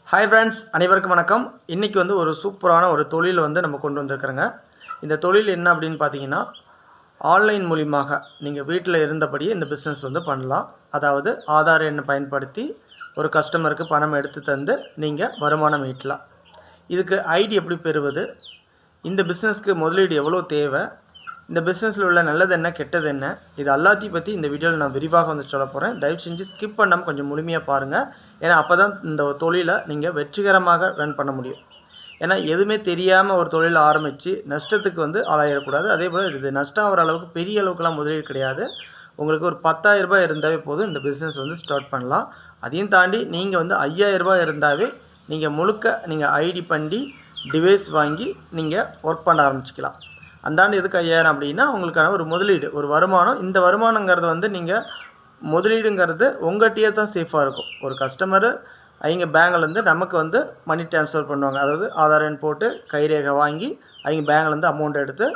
Hi friends, அனைவருக்கும் வணக்கம். இன்றைக்கி ஒரு சூப்பரான ஒரு தொழில் நம்ம கொண்டு வந்திருக்கிறோங்க. இந்த தொழில் என்ன அப்படின்னு பார்த்தீங்கன்னா, ஆன்லைன் மூலியமாக நீங்கள் வீட்டில் இருந்தபடியே இந்த பிஸ்னஸ் பண்ணலாம். அதாவது ஆதார் எண்ணை பயன்படுத்தி ஒரு கஸ்டமருக்கு பணம் எடுத்து தந்து நீங்கள் வருமானம் ஈட்டலாம். இதுக்கு ஐடி எப்படி பெறுவது, இந்த பிஸ்னஸ்க்கு முதலீடு எவ்வளோ தேவை, இந்த பிஸ்னஸில் உள்ள நல்லது என்ன கெட்டது என்ன, இது எல்லாத்தையும் பற்றி இந்த வீடியோவில் நான் விரிவாக சொல்ல போகிறேன். தயவு செஞ்சு ஸ்கிப் பண்ணாமல் கொஞ்சம் முழுமையாக பாருங்கள். ஏன்னா அப்போ தான் இந்த தொழிலை நீங்கள் வெற்றிகரமாக ரன் பண்ண முடியும். ஏன்னா எதுவுமே தெரியாமல் ஒரு தொழில் ஆரம்பித்து நஷ்டத்துக்கு ஆளாயிடக்கூடாது. அதே போல் இது நஷ்டம் ஆகிற அளவுக்கு பெரிய அளவுக்குலாம் முதலீடு கிடையாது. உங்களுக்கு ஒரு 10,000 ரூபாய் இருந்தாவே போதும் இந்த பிஸ்னஸ் ஸ்டார்ட் பண்ணலாம். அதையும் தாண்டி நீங்கள் 5,000 ரூபாய் இருந்தாவே நீங்கள் முழுக்க நீங்கள் ஐடி பண்ணி டிவைஸ் வாங்கி நீங்கள் ஒர்க் பண்ண ஆரம்பிச்சிக்கலாம். அந்தாண்டு எதுக்கு 5,000 அப்படின்னா உங்களுக்கான ஒரு முதலீடு, ஒரு வருமானம். இந்த வருமானங்கிறது நீங்கள் முதலீடுங்கிறது உங்கள்கிட்டயே தான் சேஃபாக இருக்கும். ஒரு கஸ்டமரு அவங்க பேங்க்லேருந்து நமக்கு மணி ட்ரான்ஸ்ஃபர் பண்ணுவாங்க. அதாவது ஆதார் எண் போட்டு கைரேகை வாங்கி அவங்க பேங்க்லேருந்து அமௌண்ட் எடுத்து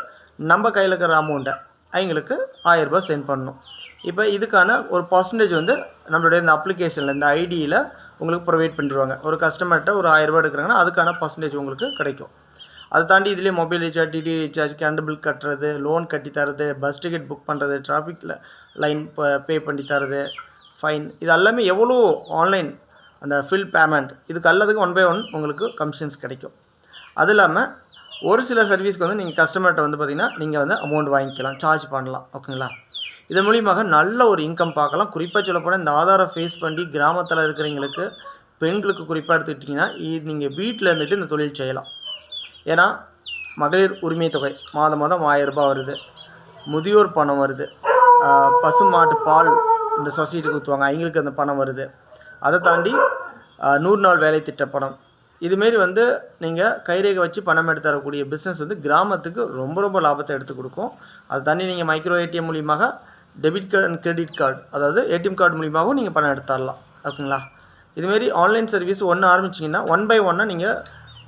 நம்ம கையில் இருக்கிற அமௌண்ட்டை அவங்களுக்கு 1,000 ரூபாய் சென்ட் பண்ணணும். இப்போ இதுக்கான ஒரு பர்சன்டேஜ் நம்மளுடைய இந்த அப்ளிகேஷனில் இந்த ஐடியில் உங்களுக்கு ப்ரொவைட் பண்ணிடுவாங்க. ஒரு கஸ்டமர்கிட்ட ஒரு 1,000 ரூபாய் எடுக்கிறாங்கன்னா அதுக்கான பர்சன்டேஜ் உங்களுக்கு கிடைக்கும். அதை தாண்டி இதிலே mobile recharge, DD recharge, current bill கட்டுறது, லோன் கட்டி தரது, பஸ் டிக்கெட் புக் பண்ணுறது, டிராஃபிக்கில் லைன் பே பண்ணி தரது, ஃபைன், இது எல்லாமே எவ்வளோ ஆன்லைன் அந்த ஃபில் பேமெண்ட், இதுக்கு எல்லாத்துக்கும் 1 by 1 உங்களுக்கு கமிஷன்ஸ் கிடைக்கும். அது இல்லாமல் ஒரு சில சர்வீஸ்க்கு நீங்கள் கஸ்டமர்கிட்ட பார்த்திங்கன்னா நீங்கள் அமௌண்ட் வாங்கிக்கலாம், சார்ஜ் பண்ணலாம். ஓகேங்களா? இதன் மூலியமாக நல்ல ஒரு இன்கம் பார்க்கலாம். குறிப்பாக சொல்லப்போனால் இந்த ஆதாரை ஃபேஸ் பண்ணி கிராமத்தில் இருக்கிறவங்களுக்கு, பெண்களுக்கு குறிப்பாக எடுத்துக்கிட்டிங்கன்னா நீங்கள் வீட்டில் இருந்துட்டு இந்த தொழில் செய்யலாம். ஏன்னா மகளிர் உரிமை தொகை மாதம் 1,000 ரூபாய் வருது, முதியோர் பணம் வருது, பசு மாட்டு பால் இந்த சொசைட்டிக்கு ஊற்றுவாங்க அவங்களுக்கு அந்த பணம் வருது. அதை தாண்டி 100 நாள் வேலை திட்ட பணம், இதுமாரி நீங்கள் கைரேகை வச்சு பணம் எடுத்து தரக்கூடிய பிஸ்னஸ் கிராமத்துக்கு ரொம்ப ரொம்ப லாபத்தை எடுத்து கொடுக்கும். அதை தாண்டி நீங்கள் மைக்ரோ ஏடிஎம் மூலியமாக debit card and credit card, அதாவது ஏடிஎம் கார்டு மூலியமாகவும் நீங்கள் பணம் எடுத்து தரலாம். ஓகேங்களா? இதுமாரி ஆன்லைன் சர்வீஸ் ஆரம்பிச்சிங்கன்னா 1 by 1 நீங்கள்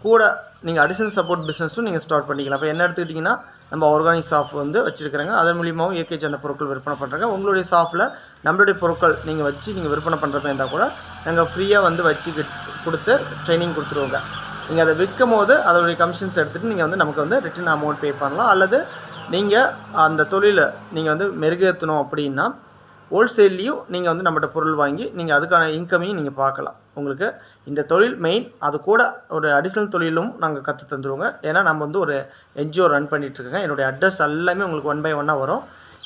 கூட நீங்கள் அடிஷனல் சப்போர்ட் பிஸ்னஸும் நீங்கள் ஸ்டார்ட் பண்ணிக்கலாம். இப்போ என்ன எடுத்துக்கிட்டிங்கன்னா நம்ம ஆர்கானிக் ஷாப் வச்சுருக்கிறாங்க. அதன் மூலியமாகவும் இயற்கை சார்ந்த பொருட்கள் விற்பனை பண்ணுறாங்க. உங்களுடைய ஷாப்பில் நம்மளுடைய பொருட்கள் நீங்கள் வச்சு நீங்கள் விற்பனை பண்ணுறப்ப இருந்தால் கூட நாங்கள் ஃப்ரீயாக வச்சு கொடுத்து ட்ரைனிங் கொடுத்துருவோங்க. நீங்கள் அதை விற்கும் போது அதோடைய கமிஷன்ஸ் எடுத்துகிட்டு நீங்கள் நமக்கு ரிட்டன் அமௌண்ட் பே பண்ணலாம். அல்லது நீங்கள் அந்த தொழிலை நீங்கள் மெருகேற்றணும் அப்படின்னா ஹோல்சேல்லையும் நீங்கள் நம்மகிட்ட பொருள் வாங்கி நீங்கள் அதுக்கான இன்கமையும் நீங்கள் பார்க்கலாம். உங்களுக்கு இந்த தொழில் மெயின், அது கூட ஒரு அடிஷ்னல் தொழிலும் நாங்கள் கற்று தந்துடுவோங்க. ஏன்னா நம்ம ஒரு என்ஜிஓ ரன் பண்ணிகிட்ருக்கோங்க. என்னுடைய அட்ரஸ் எல்லாமே உங்களுக்கு 1 by 1 வரும்.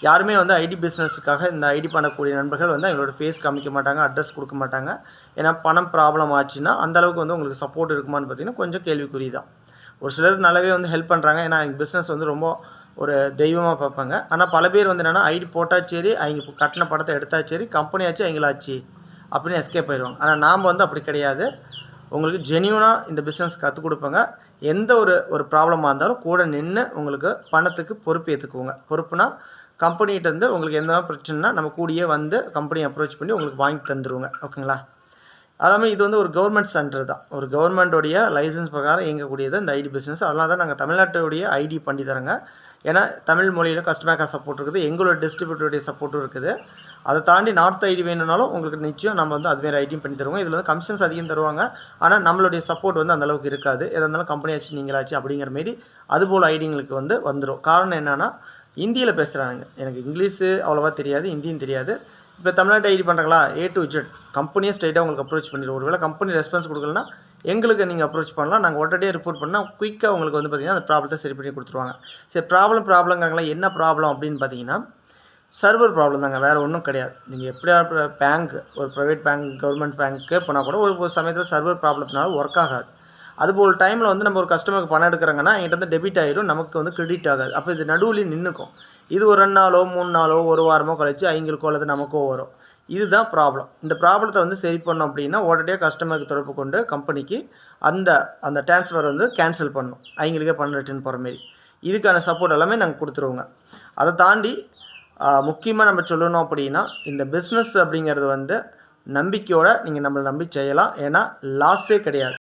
யாருமே ஐடி பிஸ்னஸுக்காக இந்த ஐடி பண்ணக்கூடிய நண்பர்கள் எங்களோட ஃபேஸ் காமிக்க மாட்டாங்க, அட்ரஸ் கொடுக்க மாட்டாங்க. ஏன்னா பணம் ப்ராப்ளம் ஆச்சுன்னா அந்தளவுக்கு உங்களுக்கு சப்போர்ட் இருக்குமான்னு பார்த்தீங்கன்னா கொஞ்சம் கேள்விக்குறி தான். ஒரு சிலர் நல்லாவே ஹெல்ப் பண்ணுறாங்க. ஏன்னா எங்கள் பிஸ்னஸ் ரொம்ப ஒரு தெய்வமாக பார்ப்பாங்க. ஆனால் பல பேர் என்னென்னா ஐடி போட்டால் சரி, அவங்க கட்டின படத்தை எடுத்தால் சரி, கம்பெனியாச்சு அவங்களாச்சு அப்படின்னு எஸ்கேப் ஆயிடுவாங்க. ஆனால் நாம் அப்படி கிடையாது. உங்களுக்கு ஜென்யூனாக இந்த பிஸ்னஸ் கற்றுக் கொடுப்பாங்க. எந்த ஒரு ப்ராப்ளமாக இருந்தாலும் கூட நின்று உங்களுக்கு பணத்துக்கு பொறுப்பு ஏற்றுக்குவோங்க. பொறுப்புனா கம்பெனிகிட்டேருந்து உங்களுக்கு எந்த பிரச்சனைனா நம்ம கூடியே கம்பெனியை அப்ரோச் பண்ணி உங்களுக்கு வாங்கி தந்துடுவோங்க. ஓகேங்களா? அதாமல் இது ஒரு கவர்மெண்ட் சென்டர் தான். ஒரு கவர்மெண்ட்டோடைய லைசன்ஸ் பிரகாரம் இயங்கக்கூடியது இந்த ஐடி பிஸ்னஸ். அதனால தான் நாங்கள் தமிழ்நாட்டுடைய ஐடி பண்ணி தரோங்க. ஏன்னா தமிழ் மொழியில் கஸ்டமர் கேர் சப்போர்ட் இருக்குது, எங்களோட டிஸ்ட்ரிபியூட்டருடைய சப்போர்ட்டும் இருக்குது. அதை தாண்டி நார்த் ஐடி வேணும்னாலும் உங்களுக்கு நிச்சயம் நம்ம அதுமாரி ஐடியும் பண்ணி தருவோம். இதில் கமிஷன்ஸ் அதிகம் தருவாங்க. ஆனால் நம்மளுடைய சப்போர்ட் அந்தளவுக்கு இருக்காது. எதாக இருந்தாலும் கம்பெனியாச்சு நீங்களாச்சு அப்படிங்கிற மாரி அதுபோல் ஐடிங்களுக்கு வந்துடும். காரணம் என்னென்னா ஹிந்தியில் பேசுகிறானுங்க. எனக்கு இங்கிலீஷு அவ்வளோவா தெரியாது, ஹிந்தியும் தெரியாது. இப்போ தமிழ்நாட்டு ஐடி பண்ணுறாங்களா, A to Z கம்பெனியே ஸ்ட்ரைட்டாக உங்களுக்கு அப்ரோச் பண்ணிடுவோம். ஒருவேளை கம்பெனி ரெஸ்பான்ஸ் கொடுக்கலன்னா எங்களுக்கு நீங்கள் அப்ரோச் பண்ணலாம். நாங்கள் உடனடியாக ரிப்போர்ட் பண்ணால் குயிக்காக உங்களுக்கு பார்த்திங்கன்னா அந்த ப்ராப்ளத்தை சரி பண்ணி கொடுத்துருவாங்க. சரி, ப்ராப்ளங்காங்களா, என்ன ப்ராப்ளம் அப்படின்னு பார்த்தீங்கன்னா சர்வர் ப்ராப்ளம் தாங்க, வேறு ஒன்றும் கிடையாது. நீங்கள் எப்படியா பேங்க், ஒரு ப்ரைவேட் பேங்க், கவர்மெண்ட் பேங்க்கு போனால் கூட ஒரு சமயத்தில் சர்வர் ப்ராப்ளத்தினால ஒர்க் ஆகாது. அதுபோல் டைமில் நம்ம ஒரு கஸ்டமருக்கு பணம் எடுக்கிறாங்கன்னா என்கிட்ட டெபிட் ஆகிடும், நமக்கு கிரெடிட் ஆகாது. அப்போ இது நடுவில் நின்றுக்கும். இது ஒரு 2 நாளோ 3 நாளோ 1 வாரமோ கழிச்சு அவங்களுக்கோ அல்லது நமக்கோ வரும். இதுதான் ப்ராப்ளம். இந்த ப்ராப்ளத்தை சரி பண்ணோம் அப்படின்னா உடனடியாக கஸ்டமருக்கு தொடர்பு கொண்டு கம்பெனிக்கு அந்த ட்ரான்ஸ்ஃபர் கேன்சல் பண்ணணும், அவங்களுக்கே பணம் ரிட்டர்ன் போகிற மாரி. இதுக்கான சப்போர்ட் எல்லாமே நாங்கள் கொடுத்துருவோங்க. அதை தாண்டி முக்கியமாக நம்ம சொல்லணும் அப்படின்னா இந்த பிஸ்னஸ் அப்படிங்கிறது நம்பிக்கையோடு நீங்கள் நம்மளை நம்பி செய்யலாம். ஏன்னா லாஸே கிடையாது.